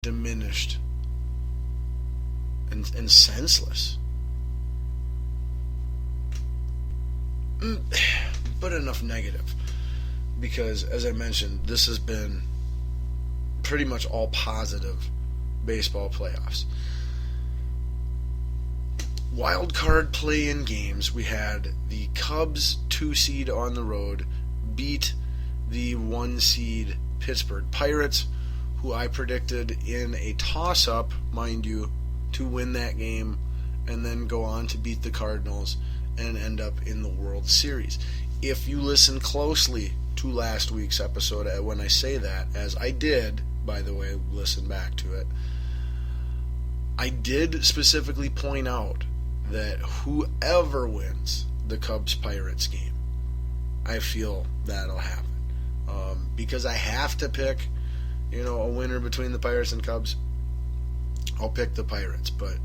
diminished and senseless. But enough negative. Because, as I mentioned, this has been pretty much all positive baseball playoffs. Wild card play-in games, we had the Cubs 2 seed on the road beat the 1 seed Pittsburgh Pirates, who I predicted in a toss-up, mind you, to win that game and then go on to beat the Cardinals and end up in the World Series. If you listen closely to last week's episode when I say that, as I did, by the way, listen back to it, I did specifically point out that whoever wins the Cubs-Pirates game, I feel that'll happen. Because I have to pick, a winner between the Pirates and Cubs, I'll pick the Pirates. But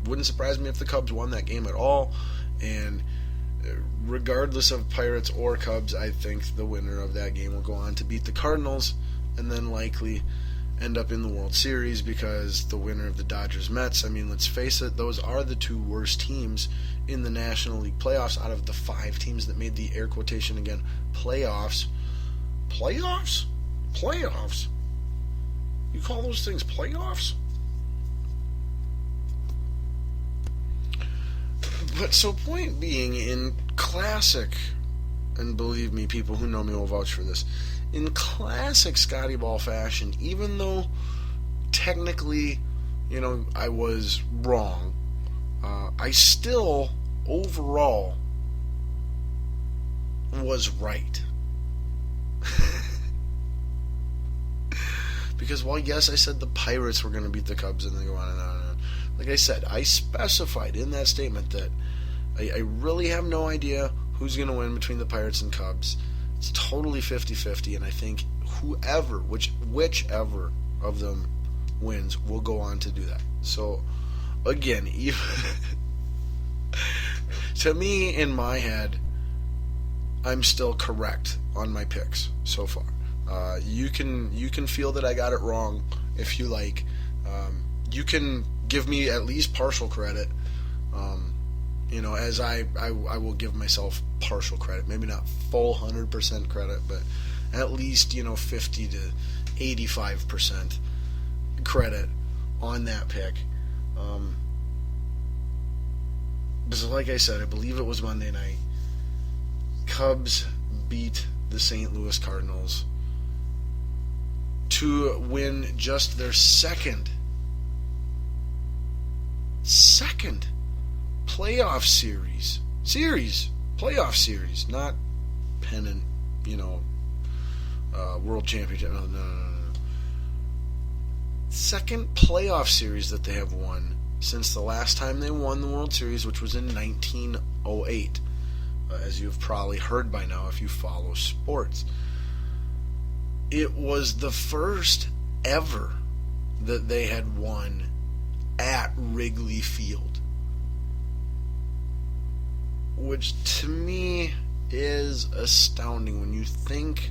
wouldn't surprise me if the Cubs won that game at all. And regardless of Pirates or Cubs, I think the winner of that game will go on to beat the Cardinals and then likely end up in the World Series, because the winner of the Dodgers-Mets, I mean, let's face it, those are the 2 worst teams in the National League playoffs out of the 5 teams that made the air quotation again playoffs. Playoffs? Playoffs? You call those things playoffs? But so point being, in classic, and believe me, people who know me will vouch for this, in classic Scotty Ball fashion, even though technically, I was wrong, I still, overall, was right. Because while, yes, I said the Pirates were going to beat the Cubs and then go on and on and on, like I said, I specified in that statement that I really have no idea who's going to win between the Pirates and Cubs. It's totally 50-50, and I think whichever of them wins will go on to do that. So, again, to me, in my head, I'm still correct on my picks so far. You can feel that I got it wrong if you like. You can give me at least partial credit. As I will give myself partial credit, maybe not full 100% credit, but at least 50 to 85% credit on that pick. Because like I said, I believe it was Monday night, Cubs beat the St. Louis Cardinals to win just their second playoff series, not pennant, world championship. No. Second playoff series that they have won since the last time they won the World Series, which was in 1908, as you've probably heard by now if you follow sports. It was the first ever that they had won at Wrigley Field, which to me is astounding when you think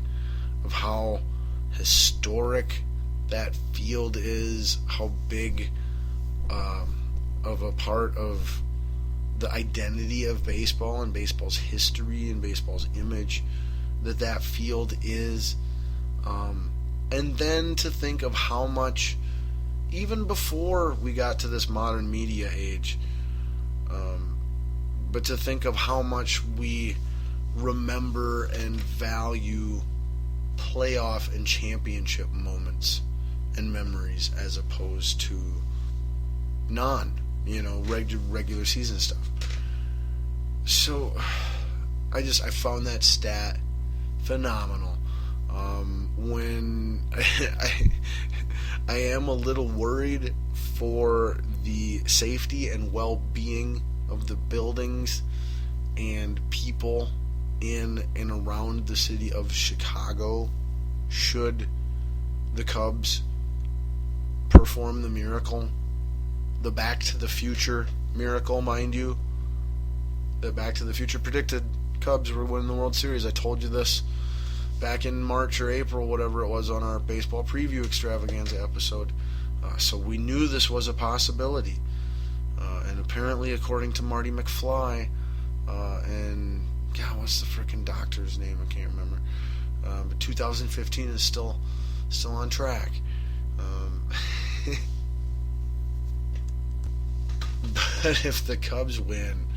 of how historic that field is, how big of a part of the identity of baseball and baseball's history and baseball's image that field is. And then to think of how much, even before we got to this modern media age, but to think of how much we remember and value playoff and championship moments and memories as opposed to regular season stuff. So I found that stat phenomenal. When I am a little worried for the safety and well-being of the buildings and people in and around the city of Chicago should the Cubs perform the miracle, the Back to the Future miracle, mind you. The Back to the Future predicted Cubs were winning the World Series. I told you this back in March or April, whatever it was, on our baseball preview extravaganza episode. So we knew this was a possibility. And apparently, according to Marty McFly, and God, what's the freaking doctor's name? I can't remember. But 2015 is still on track. But if the Cubs win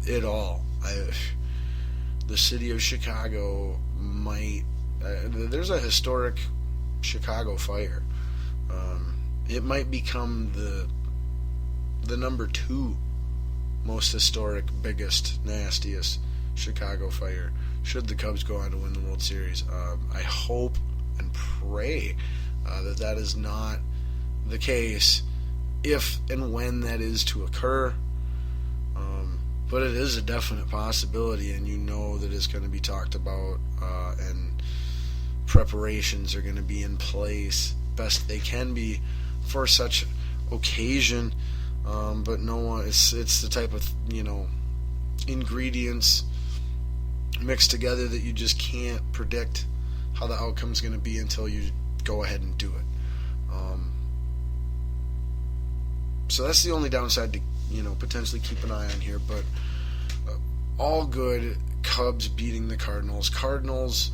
it all, the city of Chicago might. There's a historic Chicago fire. It might become the number 2 most historic, biggest, nastiest Chicago fire should the Cubs go on to win the World Series. I hope and pray that is not the case, if and when that is to occur. But it is a definite possibility, and you know that it's going to be talked about, and preparations are going to be in place best they can be for such occasion. But no one, it's the type of ingredients mixed together that you just can't predict how the outcome's going to be until you go ahead and do it. So that's the only downside to potentially keep an eye on here. But all good. Cubs beating the Cardinals. Cardinals,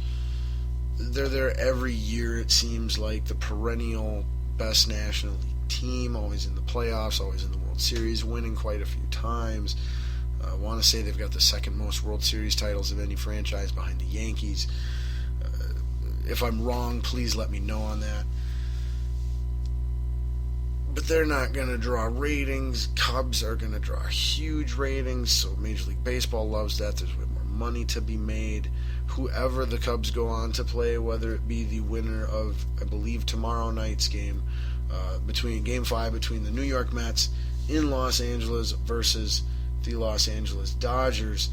they're there every year, it seems like, the perennial best National League team, always in the playoffs, always in the World Series, winning quite a few times. I want to say they've got the second most World Series titles of any franchise behind the Yankees. If I'm wrong, please let me know on that. But they're not going to draw ratings. Cubs are going to draw huge ratings, so Major League Baseball loves that. There's way more money to be made. Whoever the Cubs go on to play, whether it be the winner of, I believe, tomorrow night's game, between Game 5 between the New York Mets in Los Angeles versus the Los Angeles Dodgers.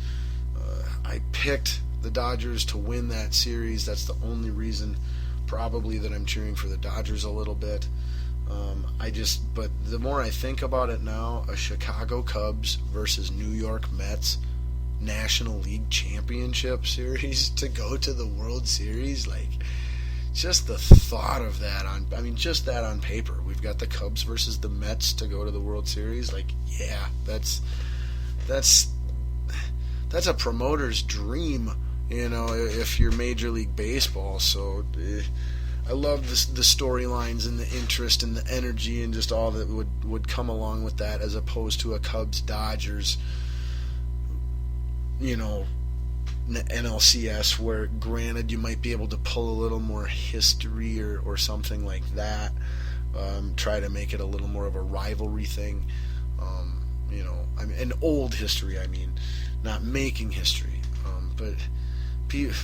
I picked the Dodgers to win that series. That's the only reason, probably, that I'm cheering for the Dodgers a little bit. But the more I think about it now, a Chicago Cubs versus New York Mets National League Championship Series to go to the World Series, just the thought of that just that on paper. We've got the Cubs versus the Mets to go to the World Series. That's a promoter's dream, if you're Major League Baseball. So I love the storylines and the interest and the energy and just all that would come along with that, as opposed to a Cubs-Dodgers, NLCS, where, granted, you might be able to pull a little more history or something like that, try to make it a little more of a rivalry thing. An old history, not making history.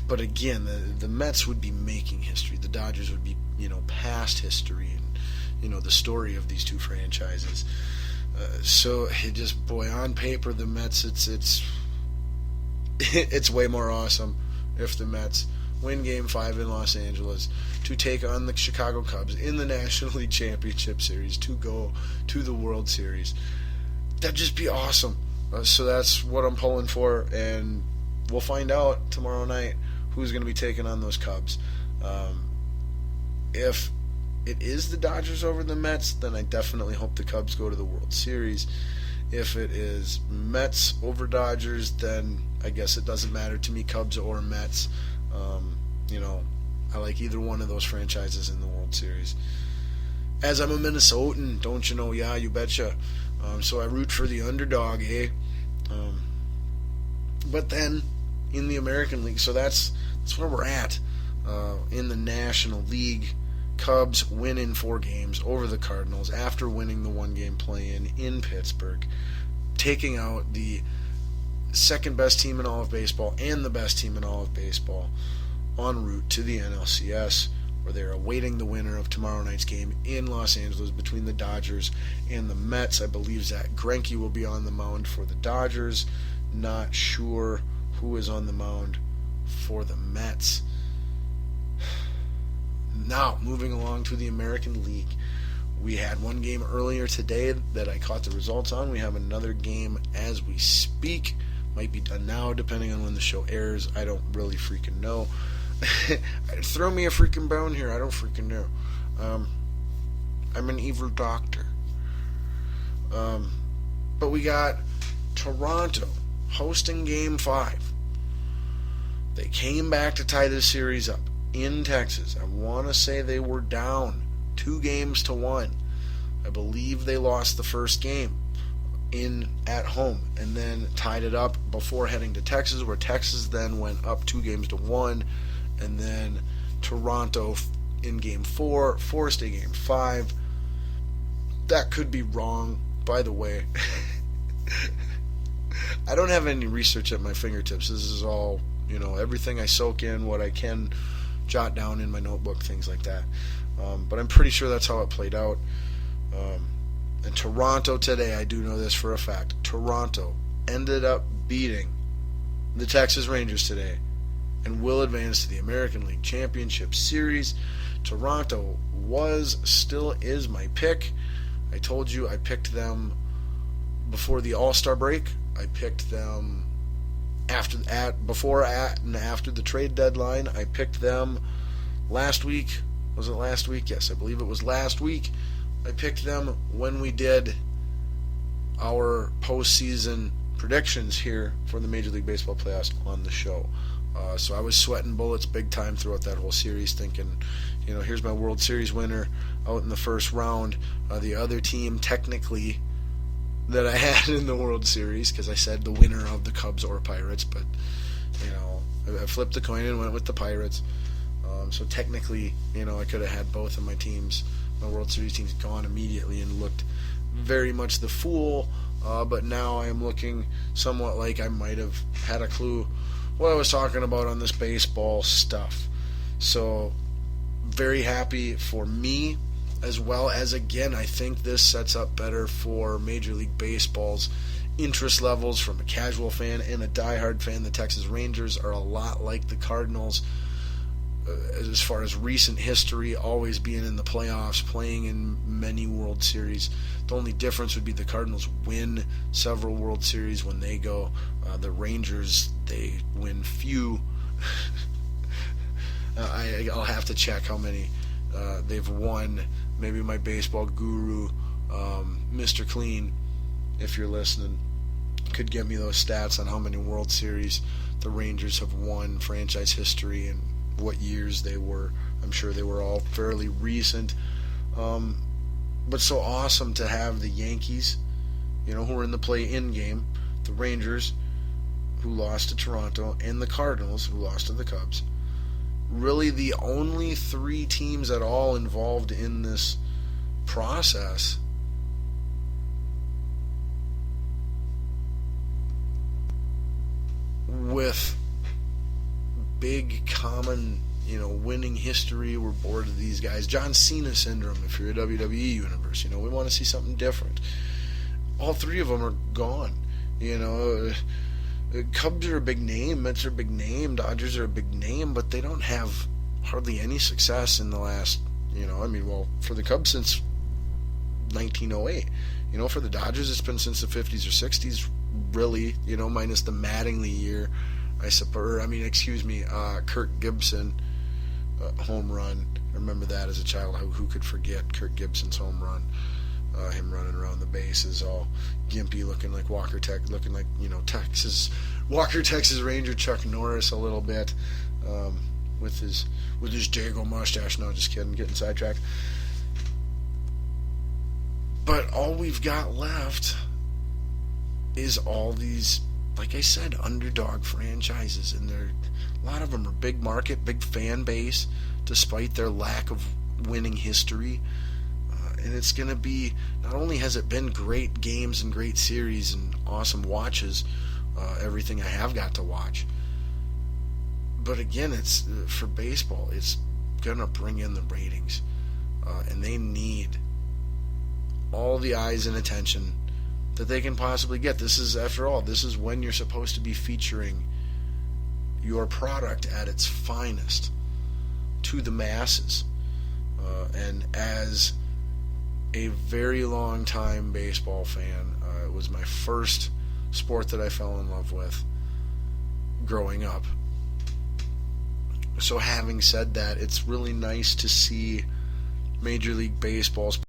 But again, the Mets would be making history. The Dodgers would be, past history, and the story of these two franchises. So on paper, the Mets, it's way more awesome if the Mets win Game 5 in Los Angeles to take on the Chicago Cubs in the National League Championship Series to go to the World Series. That'd just be awesome. So that's what I'm pulling for, and we'll find out tomorrow night who's going to be taking on those Cubs. If it is the Dodgers over the Mets, then I definitely hope the Cubs go to the World Series. If it is Mets over Dodgers, then I guess it doesn't matter to me, Cubs or Mets. I like either one of those franchises in the World Series. As I'm a Minnesotan, don't you know? Yeah, you betcha. So I root for the underdog, eh? But then in the American League, so that's where we're at. In the National League, Cubs win in 4 games over the Cardinals after winning the 1-game play-in in Pittsburgh, taking out the second best team in all of baseball and the best team in all of baseball en route to the NLCS, where they're awaiting the winner of tomorrow night's game in Los Angeles between the Dodgers and the Mets. I believe Zach Greinke will be on the mound for the Dodgers. Not sure who is on the mound for the Mets. Now, moving along to the American League. We had one game earlier today that I caught the results on. We have another game as we speak. Might be done now, depending on when the show airs. I don't really freaking know. Throw me a freaking bone here. I don't freaking know. I'm an evil doctor. But we got Toronto hosting Game 5. They came back to tie this series up in Texas. I want to say they were down 2-1. I believe they lost the first game at home and then tied it up before heading to Texas, where Texas then went up 2-1, and then Toronto in Game 4 forced a Game 5. That could be wrong, by the way. I don't have any research at my fingertips. This is all, everything I soak in, what I can jot down in my notebook, things like that. But I'm pretty sure that's how it played out. And Toronto today, I do know this for a fact, Toronto ended up beating the Texas Rangers today and will advance to the American League Championship Series. Toronto still is my pick. I told you I picked them before the All-Star break. I picked them before, and after the trade deadline. I picked them last week. Was it last week? Yes, I believe it was last week. I picked them when we did our postseason predictions here for the Major League Baseball playoffs on the show. So I was sweating bullets big time throughout that whole series, thinking, here's my World Series winner out in the first round. The other team, technically, that I had in the World Series, because I said the winner of the Cubs or Pirates, but, I flipped the coin and went with the Pirates. So technically, I could have had both of my teams, my World Series teams, gone immediately and looked very much the fool. But now I am looking somewhat like I might have had a clue what I was talking about on this baseball stuff. So very happy for me, as well as, again, I think this sets up better for Major League Baseball's interest levels from a casual fan and a diehard fan. The Texas Rangers are a lot like the Cardinals as far as recent history, always being in the playoffs, playing in many World Series. The only difference would be the Cardinals win several World Series when they go. The Rangers, they win few. I'll have to check how many they've won. Maybe my baseball guru, Mr. Clean, if you're listening, could get me those stats on how many World Series the Rangers have won, franchise history, and what years they were. I'm sure they were all fairly recent. But so awesome to have the Yankees, who are in the play-in game, the Rangers, who lost to Toronto, and the Cardinals, who lost to the Cubs. Really the only three teams at all involved in this process with big common, winning history. We're bored of these guys. John Cena syndrome, if you're a WWE universe. We want to see something different. All three of them are gone. Cubs are a big name, Mets are a big name, Dodgers are a big name, but they don't have hardly any success in the last, for the Cubs since 1908. For the Dodgers, it's been since the 50s or 60s, really, minus the Mattingly year, I suppose. Kirk Gibson home run. I remember that as a child. Who could forget Kirk Gibson's home run? Him running around the bases, all gimpy, looking like Texas Ranger Chuck Norris a little bit, with his Jago mustache. No, just kidding, getting sidetracked. But all we've got left is all these, like I said, underdog franchises, and a lot of them are big market, big fan base, despite their lack of winning history. And it's going to be, not only has it been great games and great series and awesome watches, everything I have got to watch, but again, it's for baseball, it's going to bring in the ratings, and they need all the eyes and attention that they can possibly get. This is, after all, this is when you're supposed to be featuring your product at its finest to the masses. And as a very long time baseball fan, it was my first sport that I fell in love with growing up. So having said that, it's really nice to see Major League Baseball's